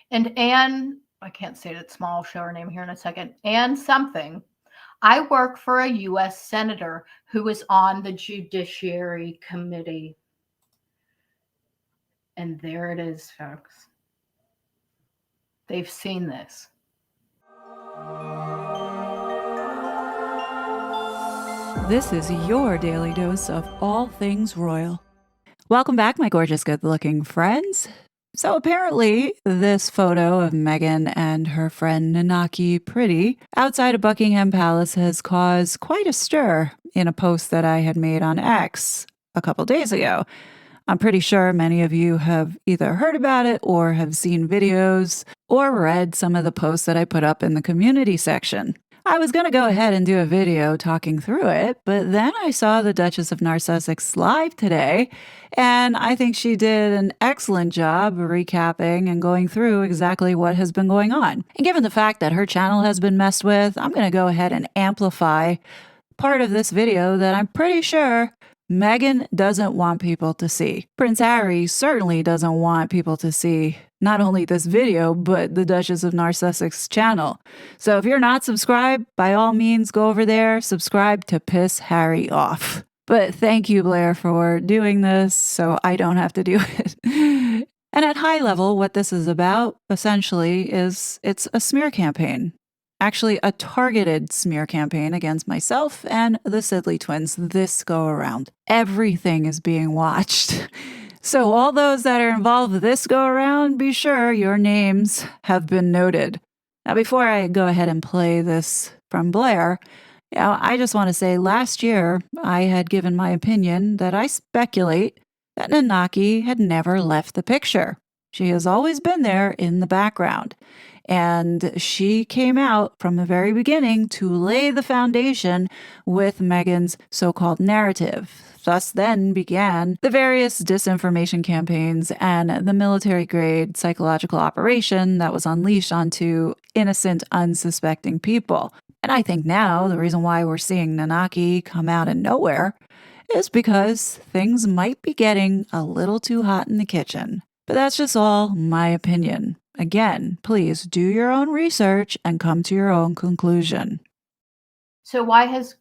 And Anne, I can't say it small, I'll show her name here in a second. Anne something. I work for a U.S. senator who is on the Judiciary Committee. And there it is, folks. They've seen this. This is your daily dose of all things royal. Welcome back, my gorgeous, good-looking friends. So apparently, this photo of Meghan and her friend Nanaki Pretty outside of Buckingham Palace has caused quite a stir in a post that I had made on X a couple days ago. I'm pretty sure many of you have either heard about it or have seen videos or read some of the posts that I put up in the community section. I was going to go ahead and do a video talking through it, but then I saw the Duchess of Narcissus live today, and I think she did an excellent job recapping and going through exactly what has been going on. And given the fact that her channel has been messed with, I'm going to go ahead and amplify part of this video that I'm pretty sure Meghan doesn't want people to see. Prince Harry certainly doesn't want people to see not only this video, but the Duchess of Narcissus channel. So if you're not subscribed, by all means, go over there, subscribe to piss Harry off. But thank you, Blair, for doing this so I don't have to do it. And at high level, what this is about, essentially, is it's a smear campaign. Actually, a targeted smear campaign against myself and the Sidley twins this go around. Everything is being watched. So all those that are involved this go around, be sure your names have been noted. Now, before I go ahead and play this from Blair, I just want to say last year I had given my opinion that I speculate that Nanaki had never left the picture. She has always been there in the background. And she came out from the very beginning to lay the foundation with Meghan's so-called narrative. Thus then began the various disinformation campaigns and the military-grade psychological operation that was unleashed onto innocent, unsuspecting people. And I think now the reason why we're seeing Nanaki come out of nowhere is because things might be getting a little too hot in the kitchen. But that's just all my opinion. Again, please do your own research and come to your own conclusion. So why has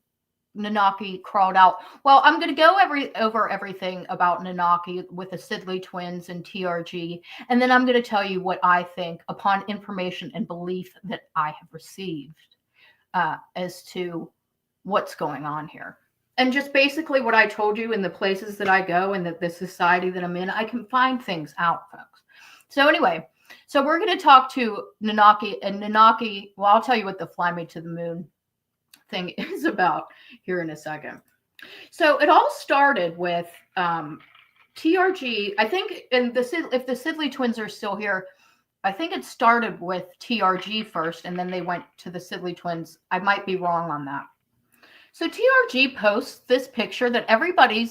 Nanaki crawled out? Well, I'm going to go over everything about Nanaki with the Sidley twins and TRG, and then I'm going to tell you what I think upon information and belief that I have received as to what's going on here. And just basically what I told you in the places that I go and the society that I'm in, I can find things out, folks. So anyway, so we're going to talk to Nanaki, and Nanaki, well, I'll tell you what the Fly Me to the Moon thing is about here in a second. So it all started with TRG, I think, and if the Sidley twins are still here, I think it started with TRG first, and then they went to the Sidley twins. I might be wrong on that. So TRG posts this picture that everybody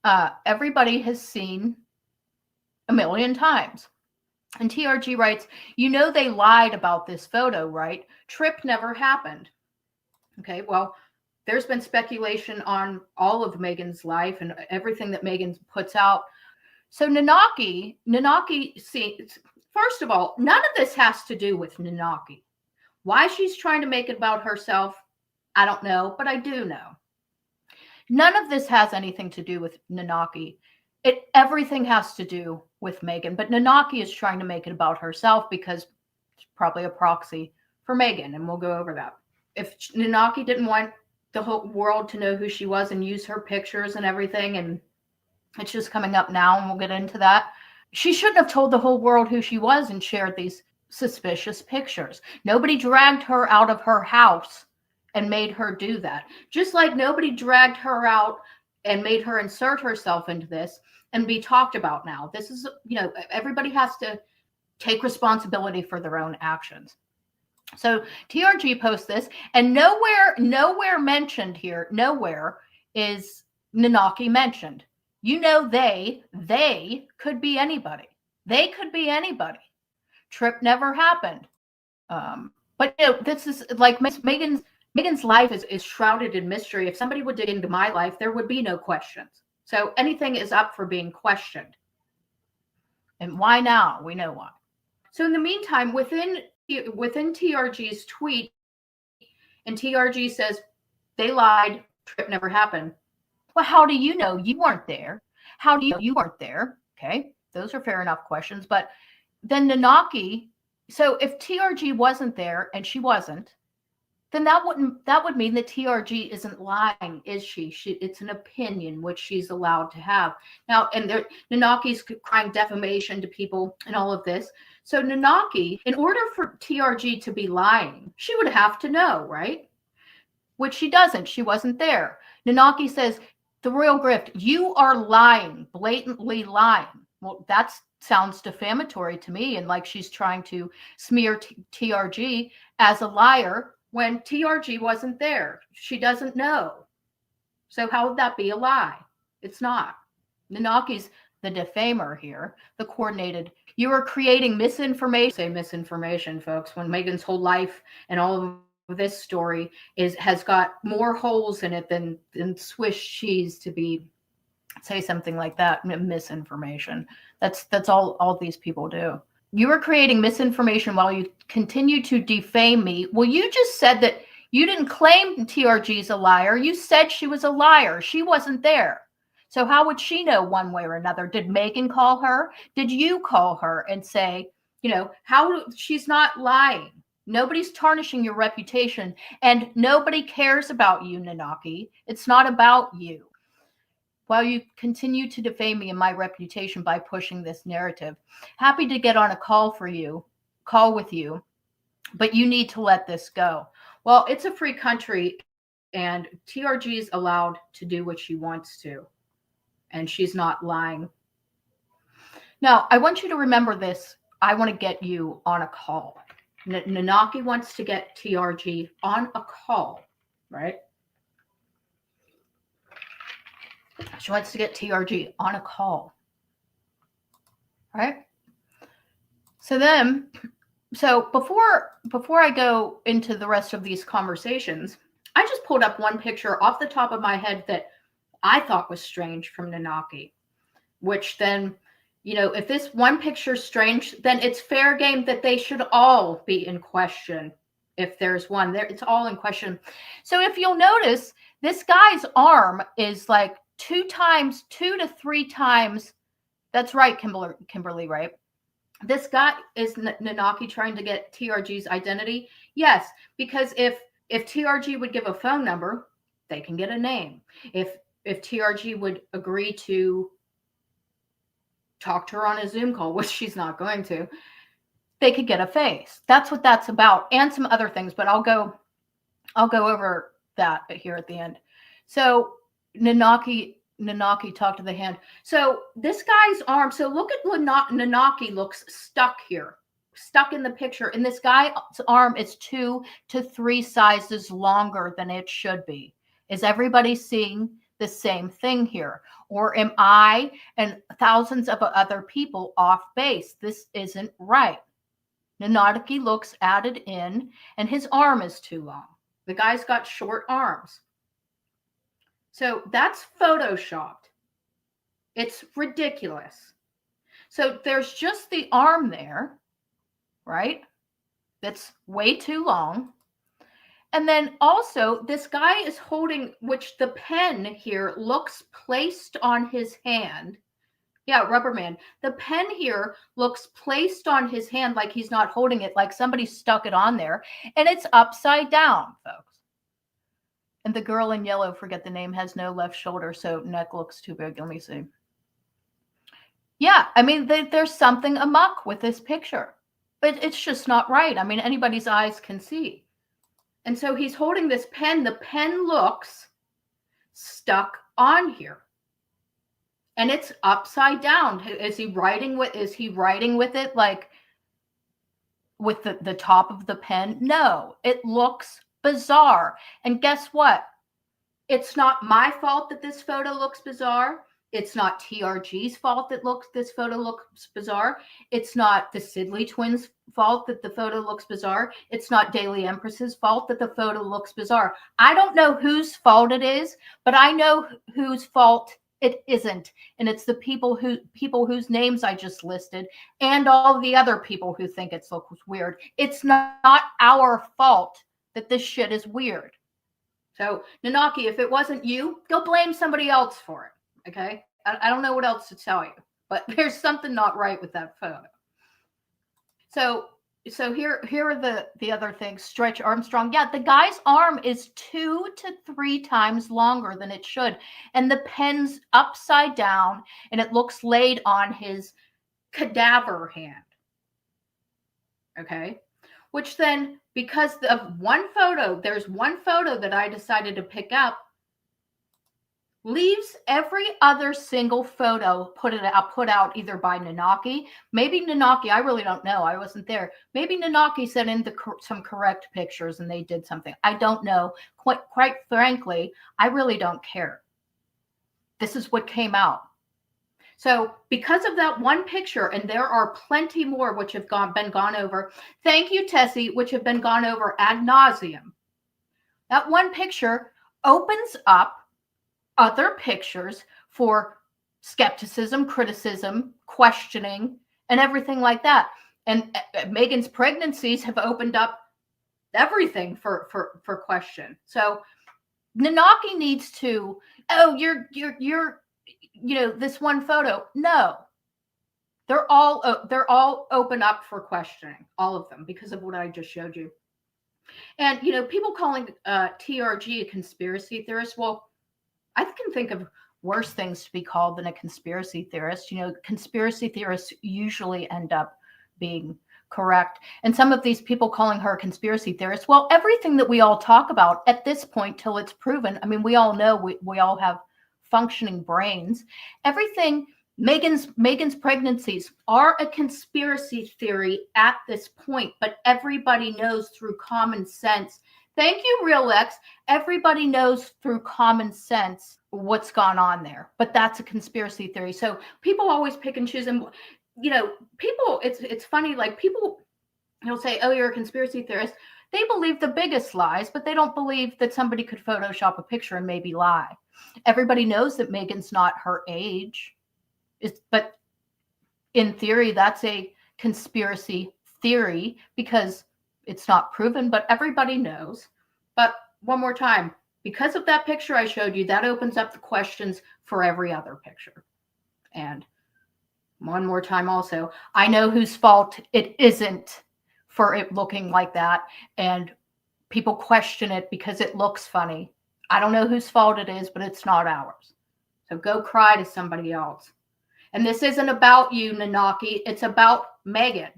has seen a million times. And TRG writes, you know they lied about this photo, right? Trip never happened. Okay, well, there's been speculation on all of Meghan's life and everything that Meghan puts out. So Nanaki, see, first of all, none of this has to do with Nanaki. Why she's trying to make it about herself, I don't know, but I do know. None of this has anything to do with Nanaki. Everything has to do with Meghan, but Nanaki is trying to make it about herself because it's probably a proxy for Meghan, and we'll go over that. If Nanaki didn't want the whole world to know who she was and use her pictures and everything, and it's just coming up now, and we'll get into that, she shouldn't have told the whole world who she was and shared these suspicious pictures. Nobody dragged her out of her house and made her do that. Just like nobody dragged her out and made her insert herself into this and be talked about now. This is, everybody has to take responsibility for their own actions. So TRG posts this, and nowhere mentioned here, nowhere is Nanaki mentioned. They could be anybody. They could be anybody. Trip never happened. But this is like Meghan's life is shrouded in mystery. If somebody would dig into my life, there would be no questions. So anything is up for being questioned. And why now? We know why. So in the meantime, within TRG's tweet, and TRG says they lied, trip never happened. Well, how do you know you weren't there? How do you know you weren't there? Okay, those are fair enough questions. But then Nanaki, so if TRG wasn't there and she wasn't, then that would mean that TRG isn't lying, is she? It's an opinion which she's allowed to have. Now, and Nanaki's crying defamation to people and all of this. So Nanaki, in order for TRG to be lying, she would have to know, right? Which she doesn't. She wasn't there. Nanaki says, the Royal Grift, you are lying, blatantly lying. Well, that sounds defamatory to me, and like she's trying to smear TRG as a liar when TRG wasn't there. She doesn't know. So how would that be a lie? It's not. Nanaki's the defamer here, the coordinated. You are creating misinformation. Say misinformation, folks, when Meghan's whole life and all of this story has got more holes in it than Swiss cheese to be say something like that. Misinformation. That's all these people do. You are creating misinformation while you continue to defame me. Well, you just said that you didn't claim TRG's a liar. You said she was a liar. She wasn't there. So how would she know one way or another? Did Meghan call her? Did you call her and say, how she's not lying? Nobody's tarnishing your reputation, and nobody cares about you, Nanaki. It's not about you. While you continue to defame me and my reputation by pushing this narrative, happy to get on a call with you, but you need to let this go. Well, it's a free country, and TRG is allowed to do what she wants to, and she's not lying. Now, I want you to remember this. I want to get you on a call. Nanaki wants to get TRG on a call, right? She wants to get TRG on a call, right? So before I go into the rest of these conversations, I just pulled up one picture off the top of my head that I thought was strange from Nanaki, which then, if this one picture is strange, then it's fair game that they should all be in question. If there's one there, it's all in question. So if you'll notice, this guy's arm is like 2 to 3 times. That's right, Kimberly, right? This guy is Nanaki trying to get TRG's identity. Yes, because if TRG would give a phone number, they can get a name. If TRG would agree to talk to her on a Zoom call, which she's not going to, they could get a face. That's what that's about, and some other things, but I'll go over that here at the end. So Nanaki talked to the hand. So this guy's arm, so look at Nanaki looks stuck here, stuck in the picture, and this guy's arm is 2 to 3 sizes longer than it should be. Is everybody seeing the same thing here? Or am I and thousands of other people off base? This isn't right. Nanaki looks added in, and his arm is too long. The guy's got short arms. So that's photoshopped. It's ridiculous. So there's just the arm there, right? That's way too long. And then also this guy is holding, which the pen here looks placed on his hand. Yeah, Rubberman. The pen here looks placed on his hand like he's not holding it, like somebody stuck it on there. And it's upside down, folks. And the girl in yellow, forget the name, has no left shoulder, so neck looks too big. Let me see. Yeah, I mean, there's something amok with this picture. But it's just not right. I mean, anybody's eyes can see. And so he's holding this pen. The pen looks stuck on here. And it's upside down. Is he writing with it like with the top of the pen? No, it looks bizarre. And guess what? It's not my fault that this photo looks bizarre. It's not TRG's fault that this photo looks bizarre. It's not the Sidley twins' fault that the photo looks bizarre. It's not Daily Empress's fault that the photo looks bizarre. I don't know whose fault it is, but I know whose fault It isn't. And it's the people whose names I just listed and all the other people who think it looks weird. It's not our fault that this shit is weird. So, Nanaki, if it wasn't you, go blame somebody else for it. Okay? I don't know what else to tell you, but there's something not right with that photo. So here are the other things. Stretch Armstrong. Yeah, the guy's arm is 2 to 3 times longer than it should, and the pen's upside down, and it looks laid on his cadaver hand. Okay, which then, because of one photo, there's one photo that I decided to pick up, leaves every other single photo put out either by Nanaki. Maybe Nanaki, I really don't know. I wasn't there. Maybe Nanaki sent in some correct pictures and they did something. I don't know. Quite frankly, I really don't care. This is what came out. So because of that one picture, and there are plenty more which have been gone over. Thank you, Tessie, which have been gone over ad nauseum. That one picture opens up other pictures for skepticism, criticism, questioning, and everything like that. And Meghan's pregnancies have opened up everything for question. So Nanaki needs to, you're this one photo. No, they're all open up for questioning, all of them, because of what I just showed you. And people calling TRG a conspiracy theorist. Well, I can think of worse things to be called than a conspiracy theorist. Conspiracy theorists usually end up being correct. And some of these people calling her a conspiracy theorist, well, everything that we all talk about at this point till it's proven, I mean, we all know we all have functioning brains. Everything, Meghan's pregnancies are a conspiracy theory at this point, but everybody knows through common sense. Thank you, Real X. Everybody knows through common sense what's gone on there, but that's a conspiracy theory. So people always pick and choose, and people. It's funny. Like people, you'll say, "Oh, you're a conspiracy theorist." They believe the biggest lies, but they don't believe that somebody could Photoshop a picture and maybe lie. Everybody knows that Meghan's not her age, but in theory, that's a conspiracy theory because it's not proven, but everybody knows. But one more time, because of that picture I showed you, that opens up the questions for every other picture. And one more time also, I know whose fault it isn't for it looking like that. And people question it because it looks funny. I don't know whose fault it is, but it's not ours. So go cry to somebody else. And this isn't about you, Nanaki. It's about Meghan.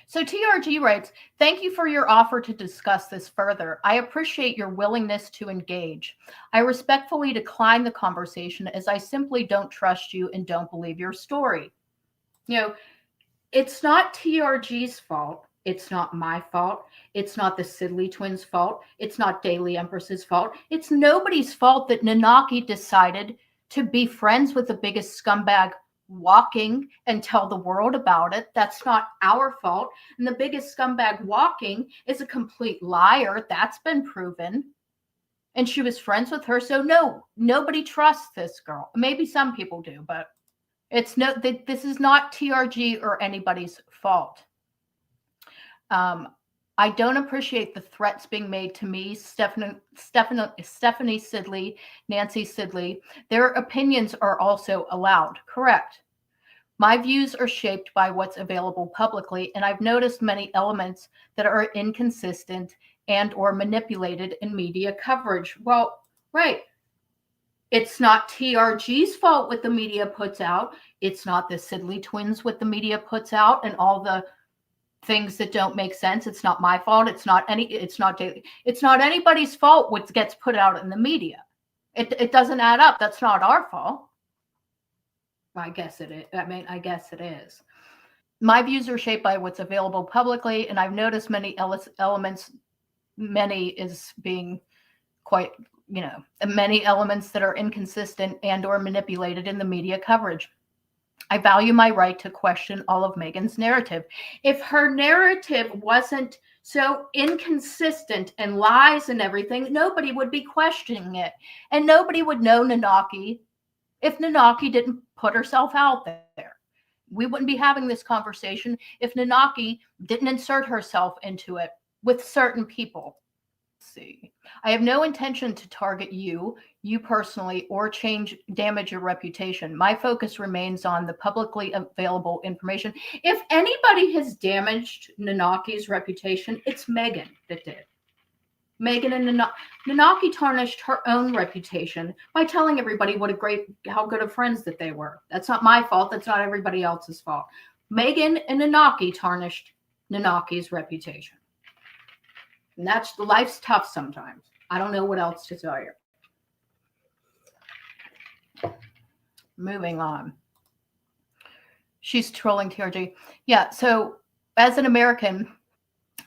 So TRG writes, thank you for your offer to discuss this further. I appreciate your willingness to engage. I respectfully decline the conversation as I simply don't trust you and don't believe your story. It's not TRG's fault. It's not my fault. It's not the Sidley twins' fault. It's not Daily Empress's fault. It's nobody's fault that Nanaki decided to be friends with the biggest scumbag walking and tell the world about it. That's not our fault. And the biggest scumbag walking is a complete liar. That's been proven. And she was friends with her. So no, nobody trusts this girl. Maybe some people do, but this is not TRG or anybody's fault. I don't appreciate the threats being made to me, Stephanie Sidley, Nancy Sidley. Their opinions are also allowed. Correct. My views are shaped by what's available publicly, and I've noticed many elements that are inconsistent and or manipulated in media coverage. Well, right. It's not TRG's fault what the media puts out. It's not the Sidley twins what the media puts out and all the things that don't make sense. It's not my fault. It's not anybody's fault what gets put out in the media. It doesn't add up. That's not our fault. I guess it is. I guess it is. My views are shaped by what's available publicly, and I've noticed many elements. Many is being quite, many elements that are inconsistent and or manipulated in the media coverage. I value my right to question all of Meghan's narrative. If her narrative wasn't so inconsistent and lies and everything, nobody would be questioning it. And nobody would know Nanaki if Nanaki didn't put herself out there. We wouldn't be having this conversation if Nanaki didn't insert herself into it with certain people. Let's see. I have no intention to target you personally, or damage your reputation. My focus remains on the publicly available information. If anybody has damaged Nanaki's reputation, it's Meghan that did. Meghan and Nanaki tarnished her own reputation by telling everybody how good of friends that they were. That's not my fault. That's not everybody else's fault. Meghan and Nanaki tarnished Nanaki's reputation. And life's tough sometimes. I don't know what else to tell you. Moving on. She's trolling TRG. Yeah, so as an American,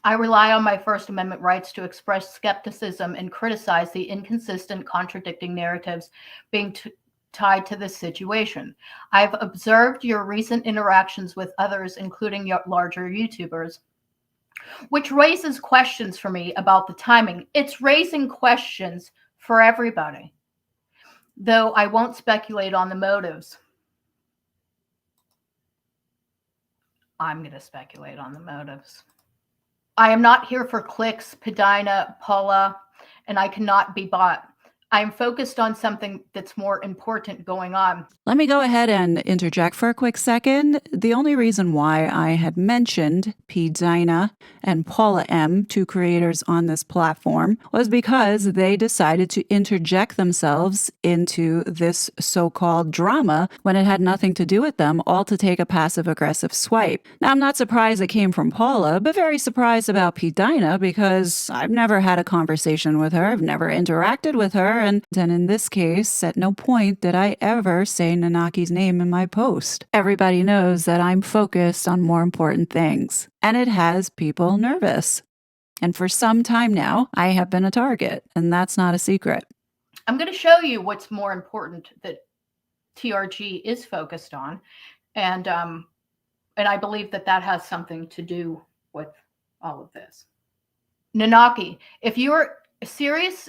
I rely on my First Amendment rights to express skepticism and criticize the inconsistent, contradicting narratives being tied to this situation. I've observed your recent interactions with others, including your larger YouTubers, which raises questions for me about the timing. It's raising questions for everybody, though I won't speculate on the motives. I'm going to speculate on the motives. I am not here for clicks, Padina, Paula, and I cannot be bought. I am focused on something that's more important going on. Let me go ahead and interject for a quick second. The only reason why I had mentioned P. Dinah and Paula M., two creators on this platform, was because they decided to interject themselves into this so-called drama when it had nothing to do with them, all to take a passive-aggressive swipe. Now, I'm not surprised it came from Paula, but very surprised about P. Dinah because I've never had a conversation with her. I've never interacted with her. And in this case, at no point did I ever say Nanaki's name in my post. Everybody knows that I'm focused on more important things, and it has people nervous. And for some time now, I have been a target, and that's not a secret. I'm going to show you what's more important that TRG is focused on, and I believe that has something to do with all of this. Nanaki, if you are serious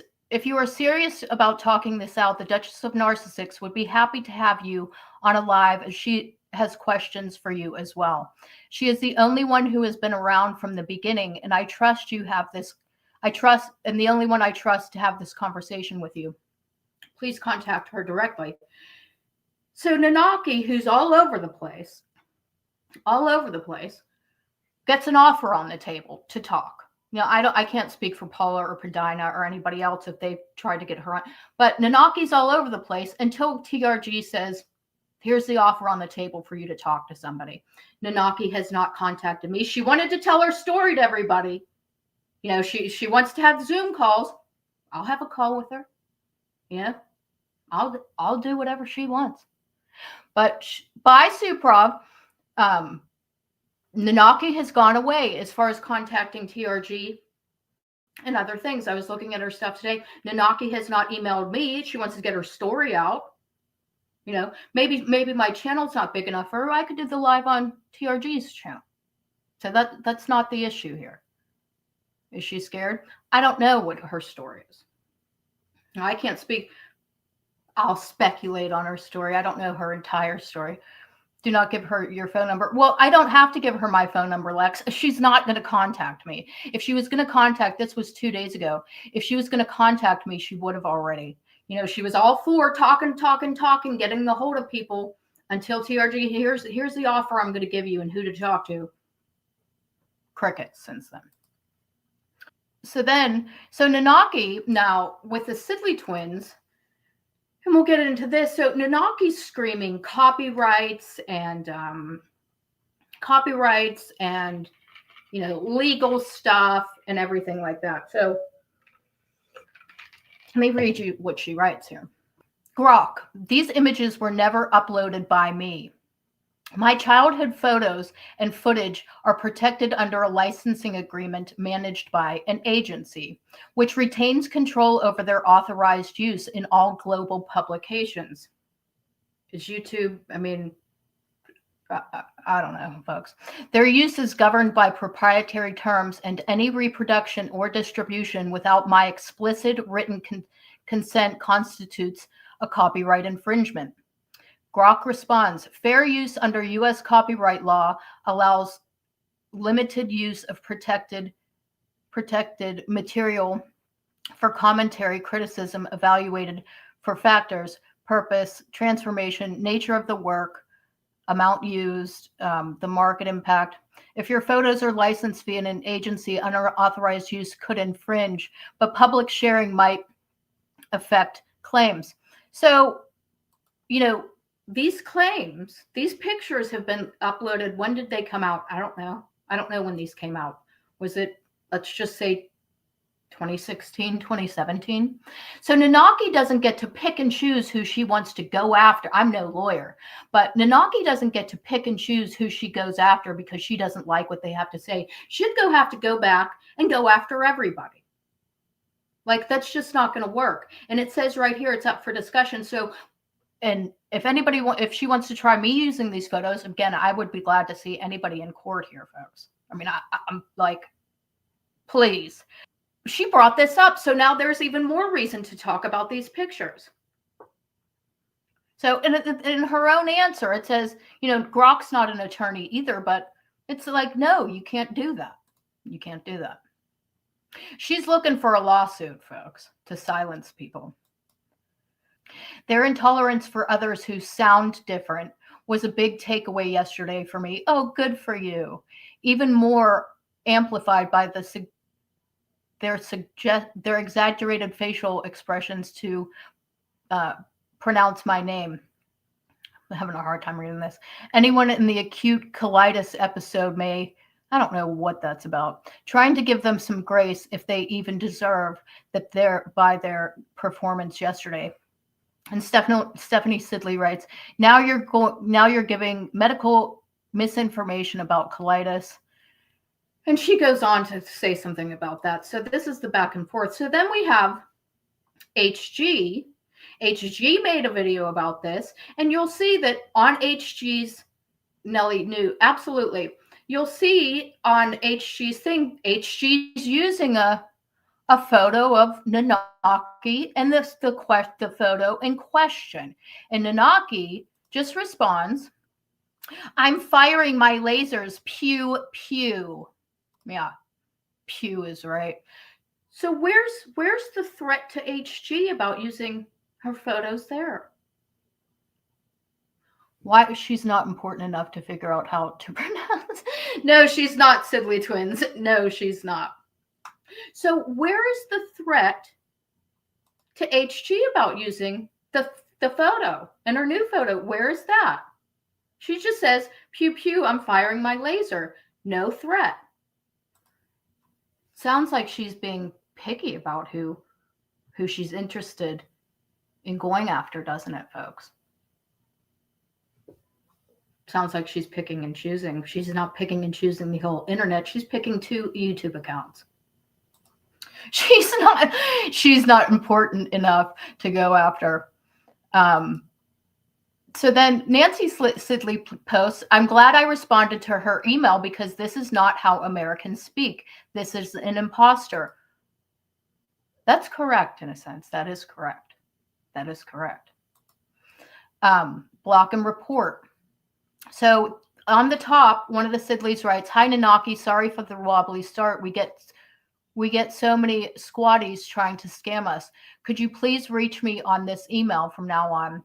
about talking this out, the Duchess of Narcissist would be happy to have you on a live, as she has questions for you as well. She is the only one who has been around from the beginning, and and the only one I trust to have this conversation with you. Please contact her directly. So Nanaki, who's all over the place, gets an offer on the table to talk. I can't speak for Paula or Padina or anybody else if they tried to get her on. But Nanaki's all over the place until TRG says, here's the offer on the table for you to talk to somebody. Nanaki has not contacted me. She wanted to tell her story to everybody. She wants to have Zoom calls. I'll have a call with her. I'll do whatever she wants. But by Suprov, Nanaki has gone away as far as contacting TRG and other things. I was looking at her stuff today. Nanaki has not emailed me. She wants to get her story out. Maybe my channel's not big enough for her. I could do the live on TRG's channel. So that's not the issue here. Is she scared? I don't know what her story is. I can't speak. I'll speculate on her story. I don't know her entire story. Do not give her your phone number. Well, I don't have to give her my phone number, Lex. She's not going to contact me. If she was going to this was 2 days ago. If she was going to contact me, she would have already. She was all for talking, getting the hold of people until TRG, here's the offer I'm going to give you and who to talk to. Crickets since then. So Nanaki, now with the Sidley twins, and we'll get into this. So Nanaki's screaming copyrights and legal stuff and everything like that. So let me read you what she writes here. Grok, these images were never uploaded by me. My childhood photos and footage are protected under a licensing agreement managed by an agency, which retains control over their authorized use in all global publications. Is YouTube, I don't know, folks. Their use is governed by proprietary terms, and any reproduction or distribution without my explicit written consent constitutes a copyright infringement. Grok responds, fair use under U.S. copyright law allows limited use of protected material for commentary, criticism, evaluated for factors, purpose, transformation, nature of the work, amount used, the market impact. If your photos are licensed via an agency, unauthorized use could infringe, but public sharing might affect claims. So, these claims, these pictures have been uploaded. When did they come out? I don't know. I don't know when these came out. Was it, let's just say 2016, 2017? So Nanaki doesn't get to pick and choose who she wants to go after. I'm no lawyer, but Nanaki doesn't get to pick and choose who she goes after because she doesn't like what they have to say. She'd have to go back and go after everybody. Like, that's just not going to work. And it says right here, it's up for discussion. So, and if she wants to try me using these photos, again, I would be glad to see anybody in court here, folks. I mean, I'm like, please. She brought this up, so now there's even more reason to talk about these pictures. So in her own answer, it says, Grok's not an attorney either, but it's like, no, you can't do that. You can't do that. She's looking for a lawsuit, folks, to silence people. Their intolerance for others who sound different was a big takeaway yesterday for me. Oh, good for you. Even more amplified by their exaggerated facial expressions to pronounce my name. I'm having a hard time reading this. Anyone in the acute colitis episode I don't know what that's about, trying to give them some grace if they even deserve that by their performance yesterday. And Stephanie Sidley writes, now you're giving medical misinformation about colitis. And she goes on to say something about that. So this is the back and forth. So then we have HG. HG made a video about this. And you'll see that on HG's, Nellie knew, absolutely. You'll see on HG's thing, HG's using a photo of Nanaki and the photo in question. And Nanaki just responds, I'm firing my lasers, pew, pew. Yeah, pew is right. So where's the threat to HG about using her photos there? Why? She's not important enough to figure out how to pronounce. No, she's not Sidley twins. No, she's not. So where is the threat to HG about using the photo and her new photo? Where is that? She just says, pew, pew, I'm firing my laser. No threat. Sounds like she's being picky about who she's interested in going after, doesn't it, folks? Sounds like she's picking and choosing. She's not picking and choosing the whole internet. She's picking 2 YouTube accounts. She's not important enough to go after. So then Nancy Sidley posts, I'm glad I responded to her email because this is not how Americans speak. This is an imposter. That's correct in a sense. That is correct. That is correct. Block and report. So on the top, one of the Sidleys writes, hi, Nanaki, sorry for the wobbly start. We get so many squatties trying to scam us. Could you please reach me on this email from now on?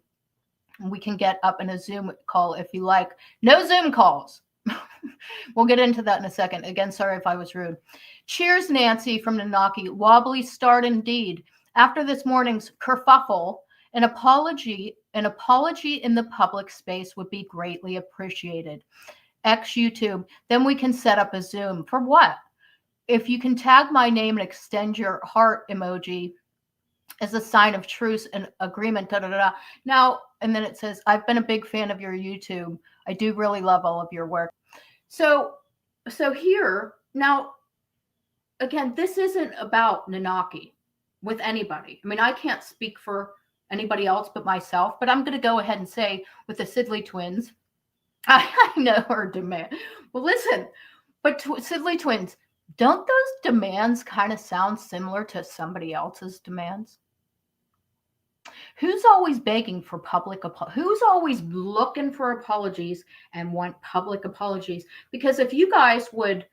We can get up in a Zoom call if you like. No Zoom calls. We'll get into that in a second. Again, sorry if I was rude. Cheers, Nancy from Nanaki. Wobbly start indeed. After this morning's kerfuffle, an apology in the public space would be greatly appreciated. X YouTube. Then we can set up a Zoom. For what? If you can tag my name and extend your heart emoji as a sign of truce and agreement, da da da. Now, and then it says, I've been a big fan of your YouTube. I do really love all of your work. So here, now, again, this isn't about Nanaki with anybody. I mean, I can't speak for anybody else but myself, but I'm going to go ahead and say with the Sidley twins, I know her demand. Well, listen, but Sidley twins, don't those demands kind of sound similar to somebody else's demands? Who's always begging for who's always looking for apologies and want public apologies? Because if you guys would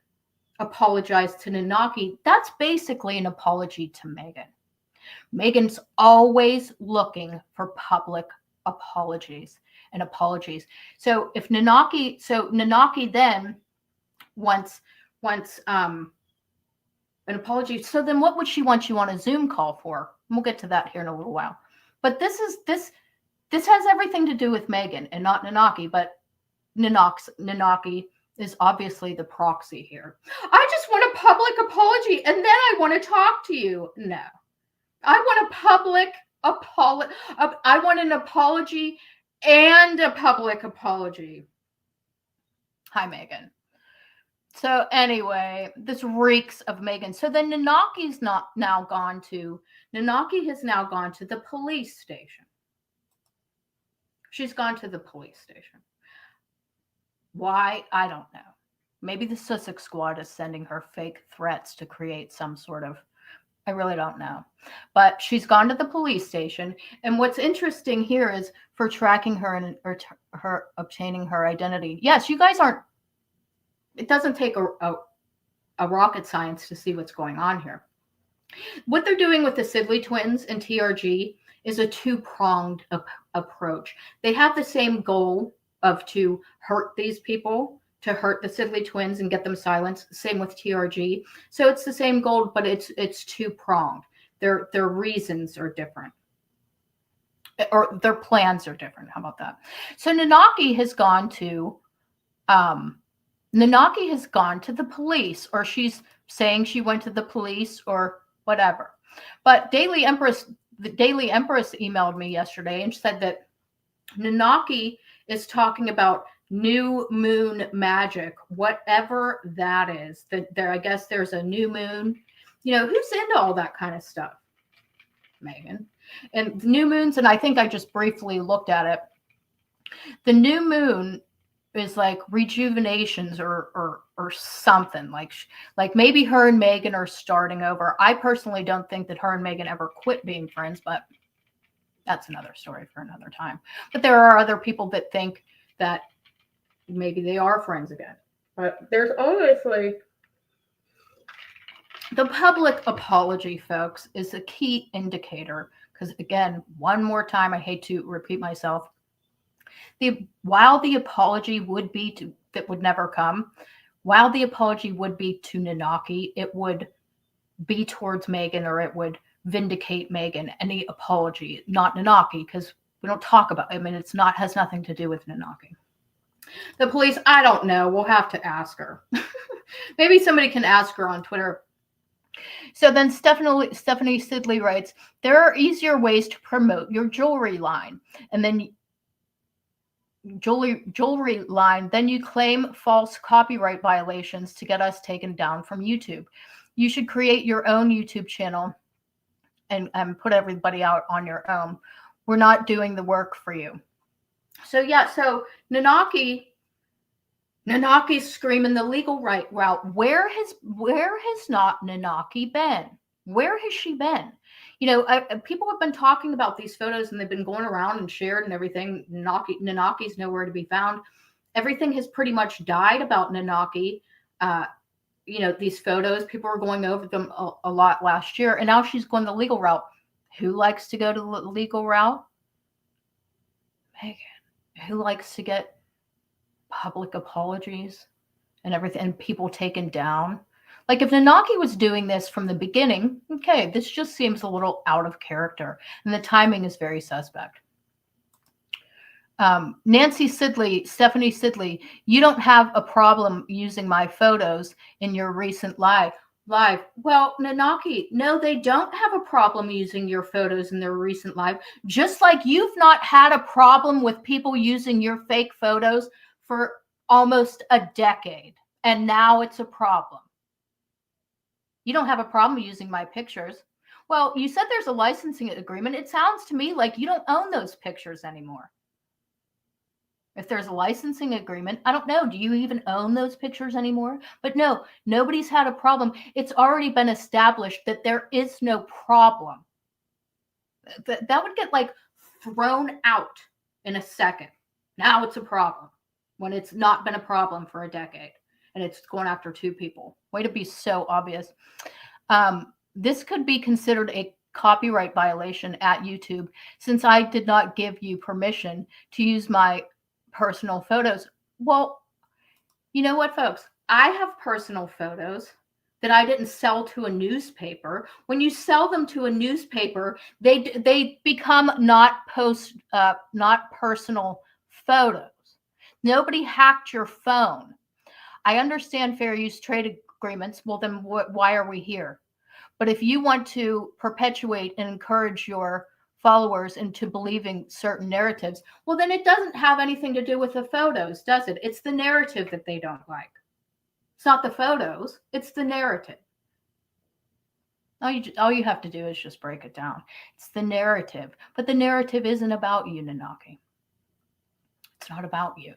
apologize to Nanaki, that's basically an apology to Meghan. Meghan's always looking for public apologies and apologies. So if Nanaki then wants an apology. So then what would she want you on a Zoom call for? And we'll get to that here in a little while. But this has everything to do with Meghan and not Nanaki, but Nanaki is obviously the proxy here. I just want a public apology and then I want to talk to you. No. I want a public apology. I want an apology and a public apology. Hi, Meghan. So anyway, this reeks of Meghan. So then Nanaki has now gone to the police station. She's gone to the police station. Why? I don't know. Maybe the Sussex squad is sending her fake threats to create some sort of, I really don't know. But she's gone to the police station. And what's interesting here is for tracking her and her obtaining her identity. Yes, you guys aren't, it doesn't take a rocket science to see what's going on here. What they're doing with the Sidley twins and TRG is a two-pronged approach. They have the same goal of to hurt these people, to hurt the Sidley twins and get them silenced. Same with TRG. So it's the same goal, but it's two-pronged. Their reasons are different. Or their plans are different. How about that? So Nanaki has gone to the police, or she's saying she went to the police or whatever. But the Daily Empress emailed me yesterday and said that Nanaki is talking about new moon magic, whatever that is. I guess there's a new moon. You know, who's into all that kind of stuff? Meghan. And new moons, and I think I just briefly looked at it. The new moon is like rejuvenations or something, like maybe her and Meghan are starting over. I personally don't think that her and Meghan ever quit being friends, but that's another story for another time. But there are other people that think that maybe they are friends again. But there's obviously the public apology, folks, is a key indicator. Because again, one more time, I hate to repeat myself. While the apology would be to that would never come, while the apology would be to Nanaki, it would be towards Meghan, or it would vindicate Meghan. Any apology, not Nanaki, because we don't talk about. I mean, has nothing to do with Nanaki. The police, I don't know. We'll have to ask her. Maybe somebody can ask her on Twitter. So then Stephanie Sidley writes, there are easier ways to promote your jewelry line. And then jewelry line, then you claim false copyright violations to get us taken down from YouTube. You should create your own YouTube channel and put everybody out on your own. We're not doing the work for you. So yeah, so Nanaki's screaming the legal right route. Where has not Nanaki been? Where has she been? You know, people have been talking about these photos and they've been going around and shared and everything. Nanaki's nowhere to be found. Everything has pretty much died about Nanaki. You know, these photos, people were going over them a lot last year, and now she's going the legal route. Who likes to go to the legal route? Meghan. Who likes to get public apologies and everything and people taken down? Like if Nanaki was doing this from the beginning, okay, this just seems a little out of character, and the timing is very suspect. Nancy Sidley, Stephanie Sidley, you don't have a problem using my photos in your recent live. Well, Nanaki, no, they don't have a problem using your photos in their recent live, just like you've not had a problem with people using your fake photos for almost a decade, and now it's a problem. You don't have a problem using my pictures. Well, you said there's a licensing agreement. It sounds to me like you don't own those pictures anymore. If there's a licensing agreement, I don't know. Do you even own those pictures anymore? But no, nobody's had a problem. It's already been established that there is no problem. That would get like thrown out in a second. Now it's a problem when it's not been a problem for a decade and it's going after two people. Way to be so obvious. This could be considered a copyright violation at YouTube since I did not give you permission to use my personal photos. Well, you know what, folks? I have personal photos that I didn't sell to a newspaper. When you sell them to a newspaper, they become not personal photos. Nobody hacked your phone. I understand fair use trade agreements. Well, then why are we here? But if you want to perpetuate and encourage your followers into believing certain narratives, well, then it doesn't have anything to do with the photos, does it? It's the narrative that they don't like. It's not the photos, it's the narrative. All you have to do is just break it down. It's the narrative. But the narrative isn't about you, Nanaki. It's not about you.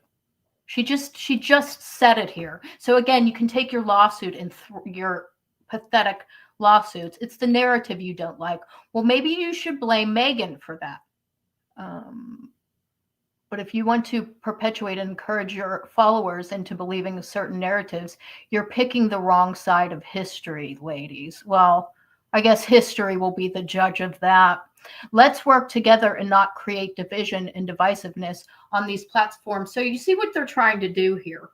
She just said it here. So again, you can take your lawsuit and your pathetic lawsuits. It's the narrative you don't like. Well, maybe you should blame Meghan for that. But if you want to perpetuate and encourage your followers into believing certain narratives, you're picking the wrong side of history, ladies. Well, I guess history will be the judge of that. Let's work together and not create division and divisiveness on these platforms. So you see what they're trying to do here.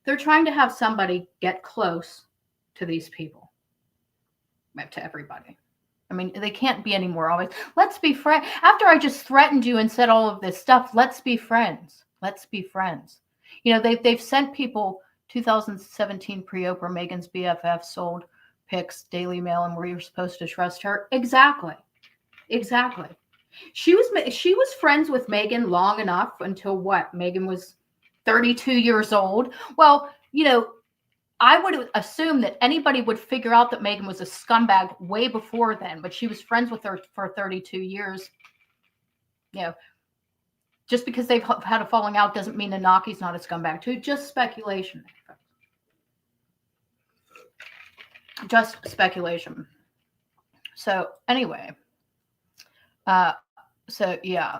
They're trying to have somebody get close to these people, to everybody. I mean, they can't be anymore always. Let's be friends. After I just threatened you and said all of this stuff, let's be friends. Let's be friends. You know, they've sent people 2017 pre-Oprah, Meghan's BFF sold pics, Daily Mail, and we were supposed to trust her. Exactly. She was friends with Meghan long enough until what? Meghan was 32 years old. Well, you know, I would assume that anybody would figure out that Meghan was a scumbag way before then, but she was friends with her for 32 years. You know, just because they've had a falling out doesn't mean Nanaki's not a scumbag too. Just speculation. Just speculation. So anyway, so yeah.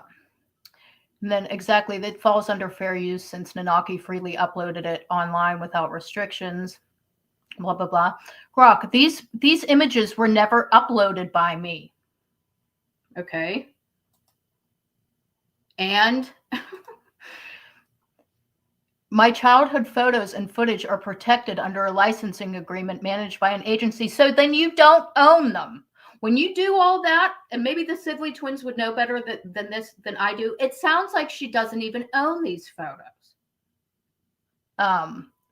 And then exactly, that falls under fair use since Nanaki freely uploaded it online without restrictions, blah, blah, blah. Grok, these images were never uploaded by me. Okay. And my childhood photos and footage are protected under a licensing agreement managed by an agency. So then you don't own them. When you do all that, and maybe the Sidley twins would know better than I do, it sounds like she doesn't even own these photos,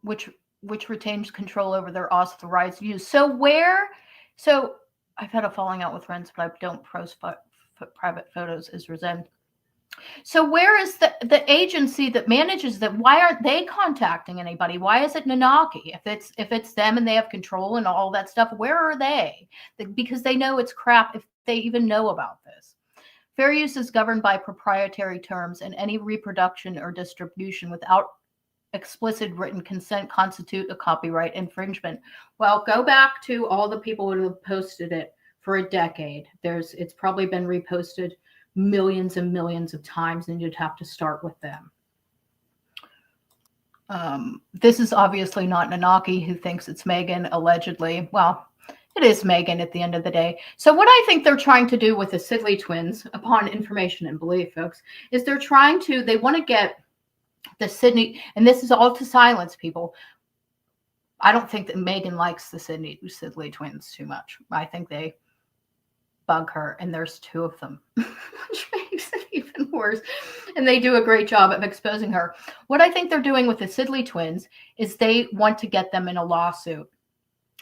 which retains control over their authorized use. So I've had a falling out with friends, but I don't post private photos as resent. So where is the agency that manages them? Why aren't they contacting anybody? Why is it Nanaki? If it's them and they have control and all that stuff, where are they? Because they know it's crap if they even know about this. Fair use is governed by proprietary terms, and any reproduction or distribution without explicit written consent constitute a copyright infringement. Well, go back to all the people who have posted it for a decade. It's probably been reposted millions and millions of times, and you'd have to start with them. This is obviously not Nanaki, who thinks it's Meghan, allegedly. Well, it is Meghan at the end of the day. So what I think they're trying to do with the Sidley twins, upon information and belief, folks, is they want to get the Sydney, and this is all to silence people. I don't think that Meghan likes the Sidley twins too much. I think they bug her, and there's two of them, which makes it even worse. And they do a great job of exposing her. What I think they're doing with the Sidley twins is they want to get them in a lawsuit.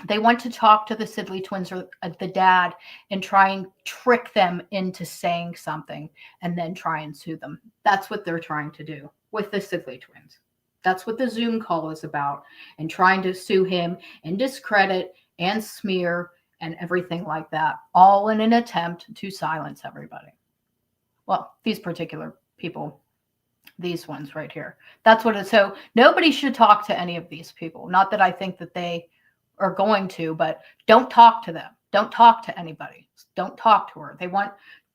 They want to talk to the Sidley twins or the dad and try and trick them into saying something and then try and sue them. That's what they're trying to do with the Sidley twins. That's what the Zoom call is about, and trying to sue him and discredit and smear and everything like that, all in an attempt to silence everybody. Well, these particular people, these ones right here. That's what it's. So nobody should talk to any of these people. Not that I think that they are going to, but don't talk to them. Don't talk to anybody. Don't talk to her. They want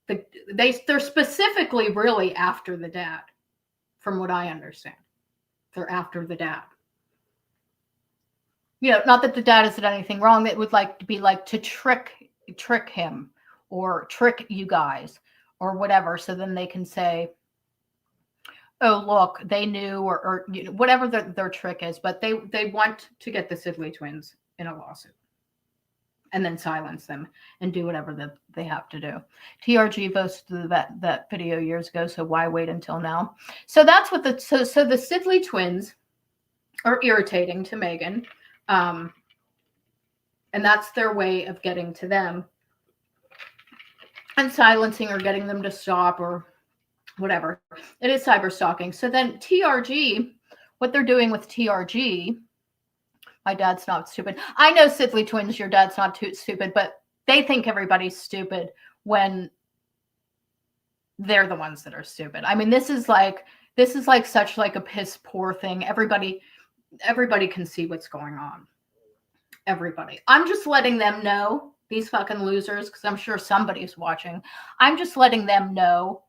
they're specifically really after the dad, from what I understand. They're after the dad. Not that the dad has done anything wrong. That would like to be like to trick him or trick you guys or whatever. So then they can say, oh, look, they knew, or whatever their trick is. But they want to get the Sidley twins in a lawsuit and then silence them and do whatever they have to do. TRG posted that video years ago, so why wait until now? So that's what so the Sidley twins are irritating to Meghan. And that's their way of getting to them and silencing or getting them to stop or whatever. It is cyber stalking. So then TRG, what they're doing with TRG, my dad's not stupid. I know Sidley twins, your dad's not too stupid, but they think everybody's stupid when they're the ones that are stupid. I mean, this is like such like a piss poor thing. Everybody can see what's going on. Everybody. I'm just letting them know, these fucking losers, because I'm sure somebody's watching. I'm just letting them know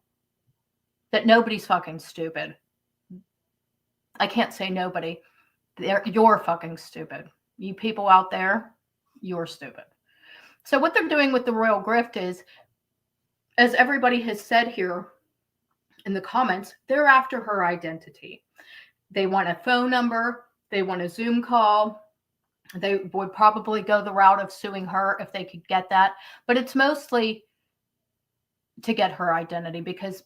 that nobody's fucking stupid. I can't say nobody. You're fucking stupid. You people out there, you're stupid. So what they're doing with the royal grift is, as everybody has said here in the comments, they're after her identity. They want a phone number. They want a Zoom call. They would probably go the route of suing her if they could get that. But it's mostly to get her identity, because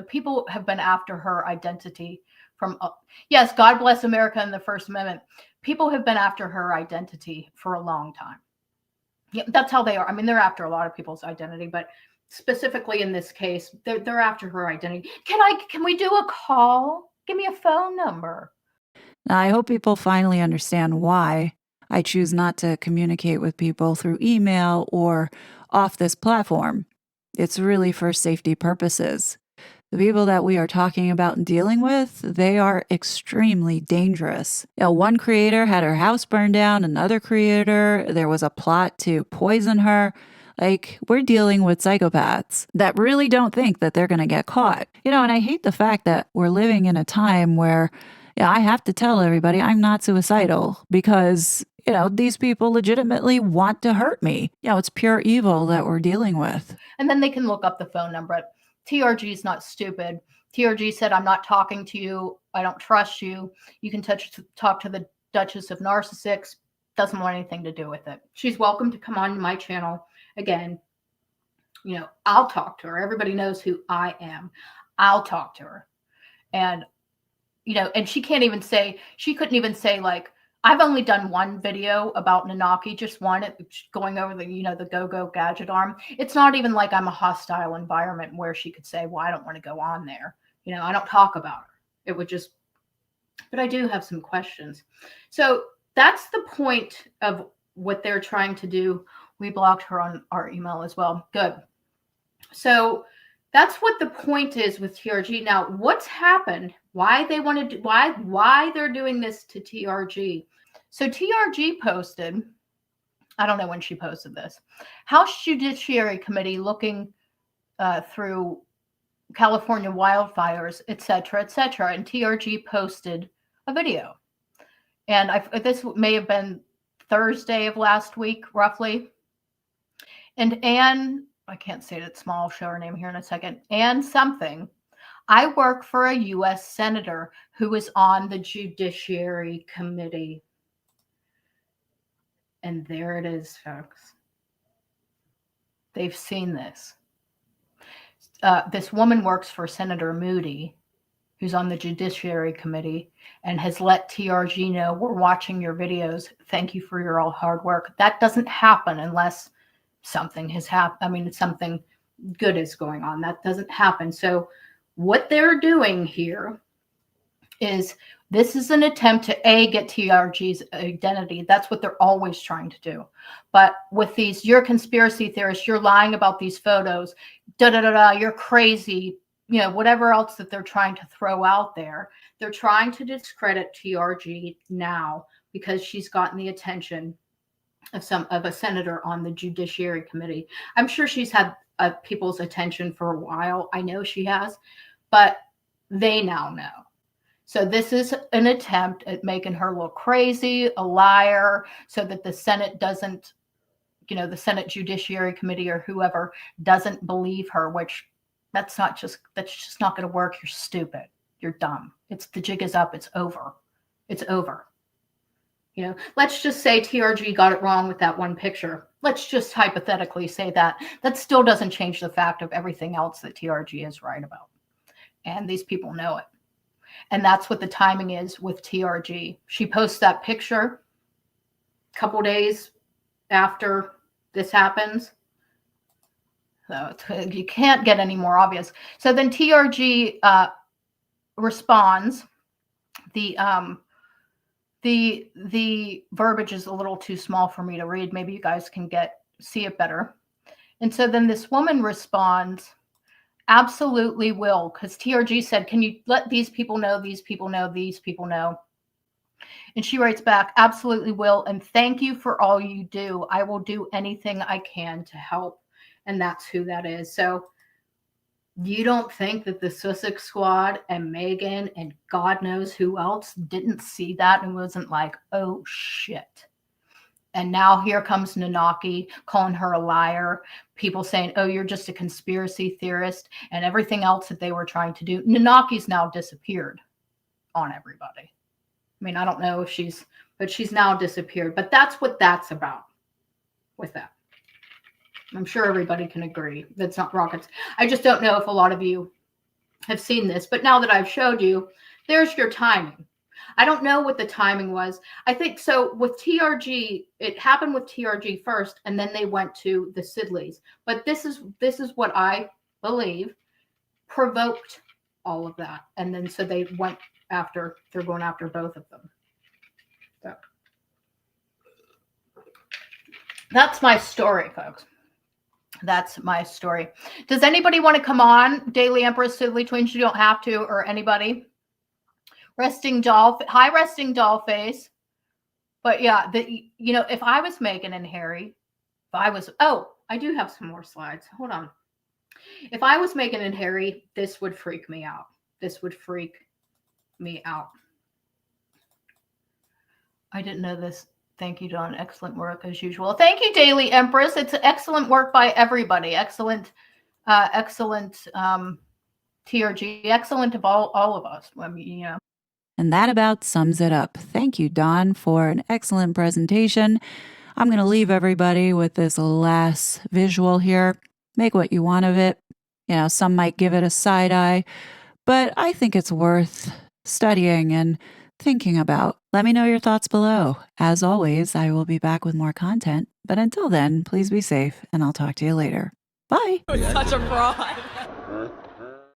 people have been after her identity from, yes, God bless America and the First Amendment. People have been after her identity for a long time. Yeah, that's how they are. I mean, they're after a lot of people's identity, but specifically in this case, they're after her identity. Can we do a call? Give me a phone number. Now, I hope people finally understand why I choose not to communicate with people through email or off this platform. It's really for safety purposes. The people that we are talking about and dealing with, they are extremely dangerous. One creator had her house burned down, another creator, there was a plot to poison her. Like, we're dealing with psychopaths that really don't think that they're going to get caught. And I hate the fact that we're living in a time where I have to tell everybody I'm not suicidal because, these people legitimately want to hurt me. It's pure evil that we're dealing with. And then they can look up the phone number. TRG is not stupid. TRG said, I'm not talking to you. I don't trust you. You can talk to the Duchess of Narcissism. Doesn't want anything to do with it. She's welcome to come on my channel. Again, I'll talk to her. Everybody knows who I am. I'll talk to her. And, and she couldn't even say like, I've only done one video about Nanaki, just one, going over the go-go gadget arm. It's not even like I'm a hostile environment where she could say, well, I don't want to go on there. I don't talk about her. It would just, but I do have some questions. So that's the point of what they're trying to do. We blocked her on our email as well. Good. So that's what the point is with TRG. Now, what's happened? Why they want to do? Why they're doing this to TRG? So TRG posted. I don't know when she posted this. House Judiciary Committee looking through California wildfires, etc., etc. And TRG posted a video. And this may have been Thursday of last week, roughly. And Anne, I can't say it small, I'll show her name here in a second. Anne something. I work for a U.S. senator who is on the Judiciary Committee. And there it is, folks. They've seen this. This woman works for Senator Moody, who's on the Judiciary Committee, and has let TRG know, we're watching your videos. Thank you for your all hard work. That doesn't happen unless something has happened. I mean, something good is going on. That doesn't happen. So what they're doing here is, this is an attempt to get TRG's identity. That's what they're always trying to do. But with these, you're conspiracy theorists, you're lying about these photos, you're crazy, whatever else that they're trying to throw out there. They're trying to discredit TRG now because she's gotten the attention of a senator on the Judiciary Committee. I'm sure she's had people's attention for a while. I know she has, but they now know. So this is an attempt at making her look crazy, a liar, so that the Senate doesn't, the Senate Judiciary Committee or whoever doesn't believe her, which that's just not going to work. You're stupid. You're dumb. The jig is up. It's over. It's over. Let's just say TRG got it wrong with that one picture. Let's just hypothetically say that. That still doesn't change the fact of everything else that TRG is right about. And these people know it. And that's what the timing is with TRG. She posts that picture a couple days after this happens. So you can't get any more obvious. So then TRG responds. The verbiage is a little too small for me to read. Maybe you guys can see it better. And so then this woman responds, absolutely will, because TRG said, can you let these people know, these people know, these people know? And she writes back, absolutely will, and thank you for all you do. I will do anything I can to help. And that's who that is. So you don't think that the Sussex Squad and Meghan and God knows who else didn't see that and wasn't like, oh, shit. And now here comes Nanaki calling her a liar. People saying, oh, you're just a conspiracy theorist, and everything else that they were trying to do. Nanaki's now disappeared on everybody. I mean, I don't know if she's now disappeared. But that's what that's about with that. I'm sure everybody can agree. That's not rockets. I just don't know if a lot of you have seen this. But now that I've showed you, there's your timing. I don't know what the timing was. I think so with TRG, it happened with TRG first, and then they went to the Sidleys. But this is what I believe provoked all of that. And then so they're going after both of them. So that's my story, folks. That's my story. Does anybody want to come on? Daily Empress, Sidley Twins, you don't have to, or anybody. Resting doll, hi, resting doll face. But yeah, if I was Meghan and Harry, I do have some more slides. Hold on. If I was Meghan and Harry, this would freak me out. This would freak me out. I didn't know this. Thank you, Dawn. Excellent work as usual. Thank you, Daily Empress. It's excellent work by everybody. Excellent, excellent TRG. Excellent of all of us. I mean, And that about sums it up. Thank you, Dawn, for an excellent presentation. I'm going to leave everybody with this last visual here. Make what you want of it. Some might give it a side eye, but I think it's worth studying and thinking about. Let me know your thoughts below. As always, I will be back with more content. But until then, please be safe, and I'll talk to you later. Bye. Such a fraud.